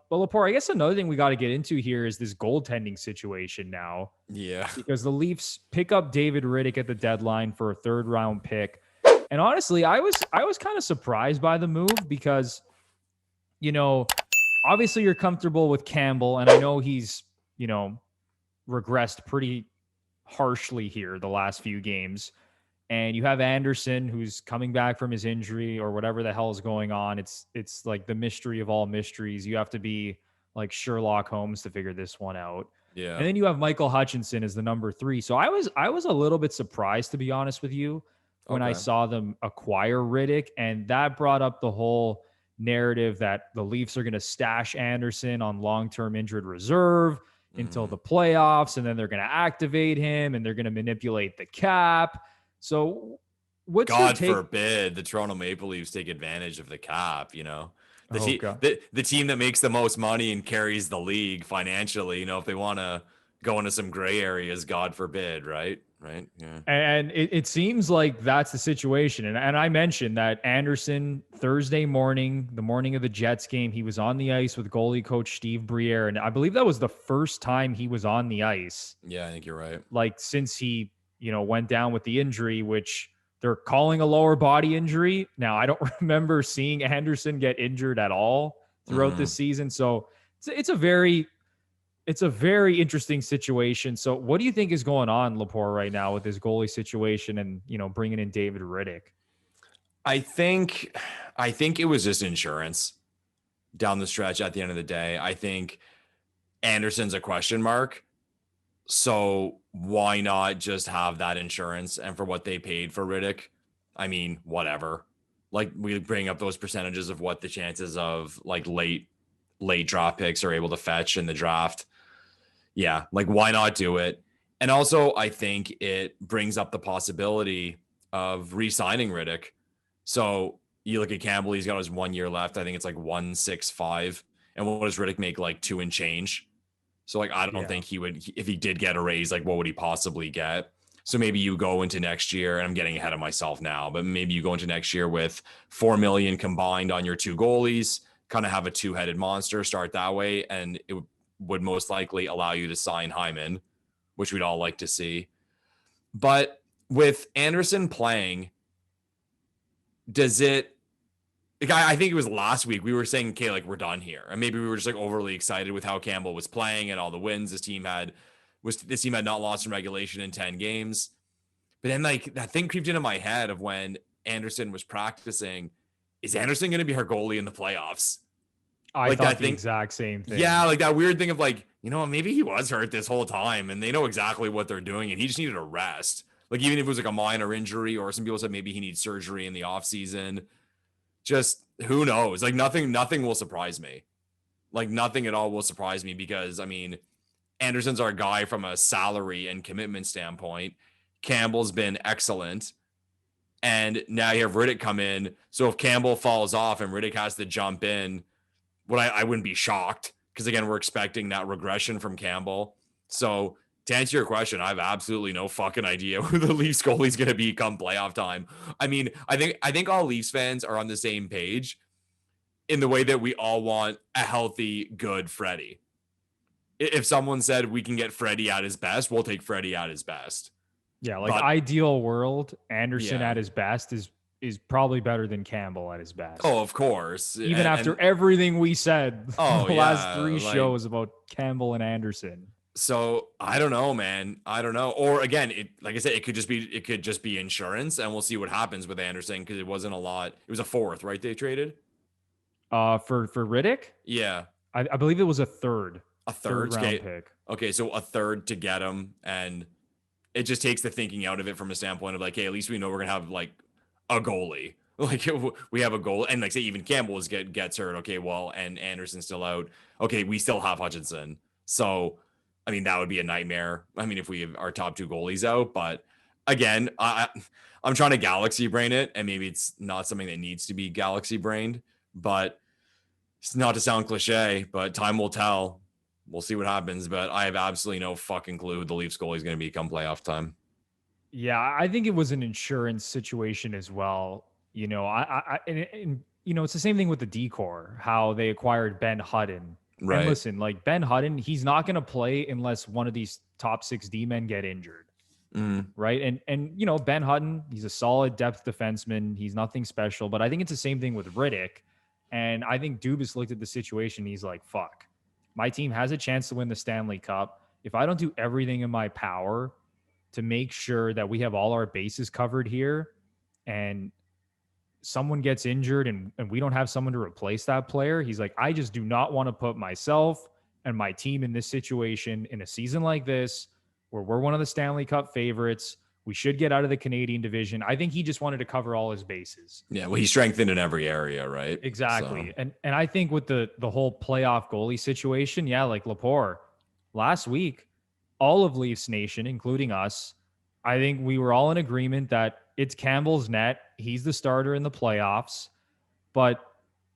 But Lepore, I guess another thing we got to get into here is this goaltending situation now. Yeah. Because the Leafs pick up David Riddick at the deadline for a 3rd round pick. And honestly, I was kind of surprised by the move because, obviously you're comfortable with Campbell, and I know he's, regressed pretty harshly here the last few games. And you have Anderson, who's coming back from his injury or whatever the hell is going on. It's like the mystery of all mysteries. You have to be like Sherlock Holmes to figure this one out. Yeah. And then you have Michael Hutchinson as the number 3. So I was a little bit surprised, to be honest with you, when I saw them acquire Riddick, and that brought up the whole narrative that the Leafs are going to stash Anderson on long-term injured reserve until the playoffs, and then they're going to activate him and they're going to manipulate the cap. So what's God forbid the Toronto Maple Leafs take advantage of the cap, the team that makes the most money and carries the league financially, if they want to go into some gray areas, God forbid, right? Right. Yeah. And it seems like that's the situation. And I mentioned that Anderson Thursday morning, the morning of the Jets game, he was on the ice with goalie coach Steve Briere. And I believe that was the first time he was on the ice. Yeah, I think you're right. Like since he went down with the injury, which they're calling a lower body injury. Now, I don't remember seeing Anderson get injured at all throughout this season. So it's a very interesting situation. So what do you think is going on, Lepore, right now with this goalie situation and, bringing in David Riddick? I think it was just insurance down the stretch at the end of the day. I think Anderson's a question mark. So why not just have that insurance? And for what they paid for Riddick, I mean, whatever. Like we bring up those percentages of what the chances of like late draft picks are able to fetch in the draft. Yeah, like why not do it? And also, I think it brings up the possibility of re-signing Riddick. So you look at Campbell, he's got his 1 year left. I think it's like 165. And what does Riddick make? Like 2 and change. So like, I don't think he would, if he did get a raise, like what would he possibly get? So maybe you go into next year, and I'm getting ahead of myself now, but maybe you go into next year with $4 million combined on your 2 goalies, kind of have a 2-headed monster, start that way. And it would most likely allow you to sign Hyman, which we'd all like to see. But with Anderson playing, does it, like, I think it was last week we were saying, okay, like we're done here. And maybe we were just like overly excited with how Campbell was playing and all the wins this team had not lost in regulation in 10 games. But then like that thing creeped into my head of when Anderson was practicing, is Anderson going to be her goalie in the playoffs? I thought the exact same thing. Yeah, like that weird thing of like, maybe he was hurt this whole time and they know exactly what they're doing and he just needed a rest. Like even if it was like a minor injury, or some people said maybe he needs surgery in the offseason. Just who knows? Like nothing will surprise me. Like nothing at all will surprise me because, I mean, Anderson's our guy from a salary and commitment standpoint. Campbell's been excellent. And now you have Riddick come in. So if Campbell falls off and Riddick has to jump in, I wouldn't be shocked because, again, we're expecting that regression from Campbell. So to answer your question, I have absolutely no fucking idea who the Leafs goalie is going to be come playoff time. I mean, I think all Leafs fans are on the same page in the way that we all want a healthy, good Freddie. If someone said we can get Freddie at his best, we'll take Freddie at his best. Yeah, like ideal world, Anderson at his best is probably better than Campbell at his best. Oh, of course. Even after everything we said the last 3 shows about Campbell and Anderson. So I don't know, man. I don't know. Or again, like I said, it could just be insurance, and we'll see what happens with Anderson because it wasn't a lot. It was a 4th, right? They traded for Riddick. Yeah, I believe it was a third round pick. Okay, so a 3rd to get him, and it just takes the thinking out of it from a standpoint of like, hey, at least we know we're gonna have like a goalie. Like we have a goal, and like say even Campbell gets hurt. Okay, well, and Anderson's still out. Okay, we still have Hutchinson. So I mean, that would be a nightmare. I mean, if we have our top 2 goalies out, but again, I'm trying to galaxy brain it, and maybe it's not something that needs to be galaxy brained, but it's not to sound cliche, but time will tell. We'll see what happens, but I have absolutely no fucking clue who the Leafs goalie is going to be come playoff time. Yeah, I think it was an insurance situation as well. And it's the same thing with the decor, how they acquired Ben Hutton. Right. And listen, like Ben Hutton, he's not going to play unless one of these top 6 D-men get injured. Right. And Ben Hutton, he's a solid depth defenseman. He's nothing special, but I think it's the same thing with Riddick. And I think Dubas looked at the situation. He's like, fuck, my team has a chance to win the Stanley Cup. If I don't do everything in my power to make sure that we have all our bases covered here and someone gets injured and we don't have someone to replace that player, he's like, I just do not want to put myself and my team in this situation in a season like this where we're one of the Stanley Cup favorites. We should get out of the Canadian division. I think he just wanted to cover all his bases. Yeah, well, he strengthened in every area, right? Exactly. So. And I think with the whole playoff goalie situation, yeah, like Lepore, last week, all of Leafs Nation, including us, I think we were all in agreement that it's Campbell's net. He's the starter in the playoffs. But,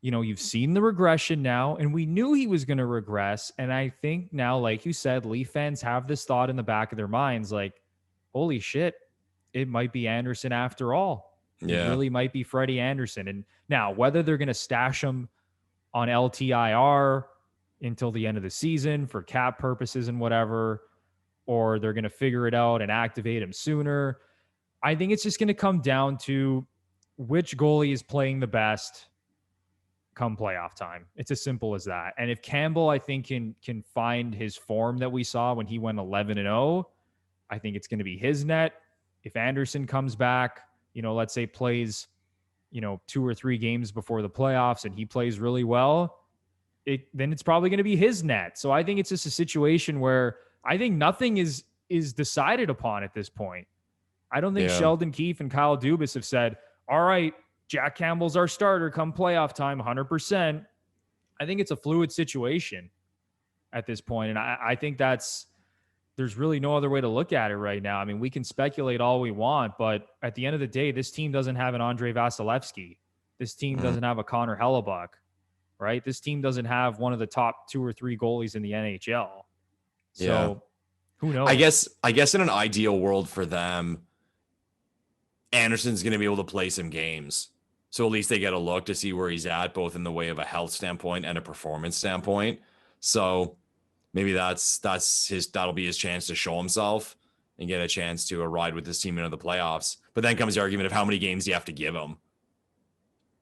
you've seen the regression now, and we knew he was going to regress. And I think now, like you said, Leaf fans have this thought in the back of their minds, like, holy shit, it might be Anderson after all. Yeah. It really might be Freddie Anderson. And now, whether they're going to stash him on LTIR until the end of the season for cap purposes and whatever, or they're going to figure it out and activate him sooner, I think it's just going to come down to which goalie is playing the best come playoff time. It's as simple as that. And if Campbell, I think, can find his form that we saw when he went 11-0, I think it's going to be his net. If Anderson comes back, let's say plays, 2 or 3 games before the playoffs and he plays really well, then it's probably going to be his net. So I think it's just a situation where I think nothing is decided upon at this point. I don't think Sheldon Keefe and Kyle Dubas have said, all right, Jack Campbell's our starter come playoff time, 100%. I think it's a fluid situation at this point. And I think there's really no other way to look at it right now. I mean, we can speculate all we want, but at the end of the day, this team doesn't have an Andrei Vasilevsky. This team doesn't have a Connor Hellebuck, right? This team doesn't have one of the top 2 or 3 goalies in the NHL. So who knows? I guess in an ideal world for them, Anderson's going to be able to play some games. So at least they get a look to see where he's at, both in the way of a health standpoint and a performance standpoint. So maybe that'll be his chance to show himself and get a chance to ride with this team into the playoffs. But then comes the argument of how many games do you have to give him?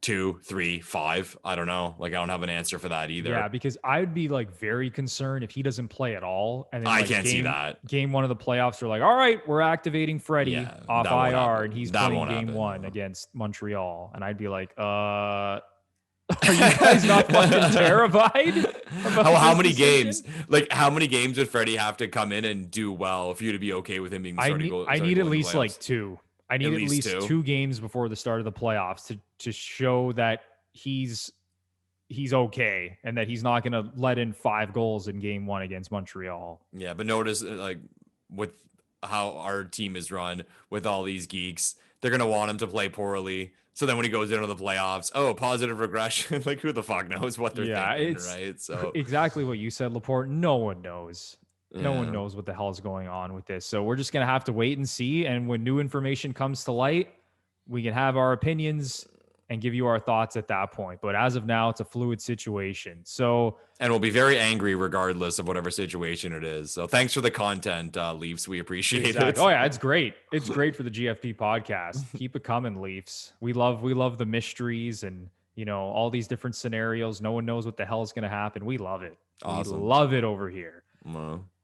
2, 3, 5. I don't know. Like, I don't have an answer for that either. Yeah, because I would be like very concerned if he doesn't play at all. And then, I can't see that. Game 1 of the playoffs, they're like, all right, we're activating Freddie off IR, and he's playing game 1 against Montreal. And I'd be like, are you guys not fucking terrified? How many games? Like, how many games would Freddie have to come in and do well for you to be okay with him being the starting goal? I need at least like 2. I need at least 2 games before the start of the playoffs to show that he's okay and that he's not going to let in 5 goals in game 1 against Montreal. Yeah, but notice, like, with how our team is run with all these geeks, they're going to want him to play poorly. So then when he goes into the playoffs, positive regression. Like, who the fuck knows what they're thinking, right? So exactly what you said, Lepore. No one knows. No one knows what the hell is going on with this. So we're just going to have to wait and see. And when new information comes to light, we can have our opinions and give you our thoughts at that point. But as of now, it's a fluid situation. And we'll be very angry regardless of whatever situation it is. So thanks for the content, Leafs. We appreciate it. Oh yeah, it's great. It's great for the GFP podcast. Keep it coming, Leafs. We love the mysteries and, all these different scenarios. No one knows what the hell is going to happen. We love it. Awesome. We love it over here. Well,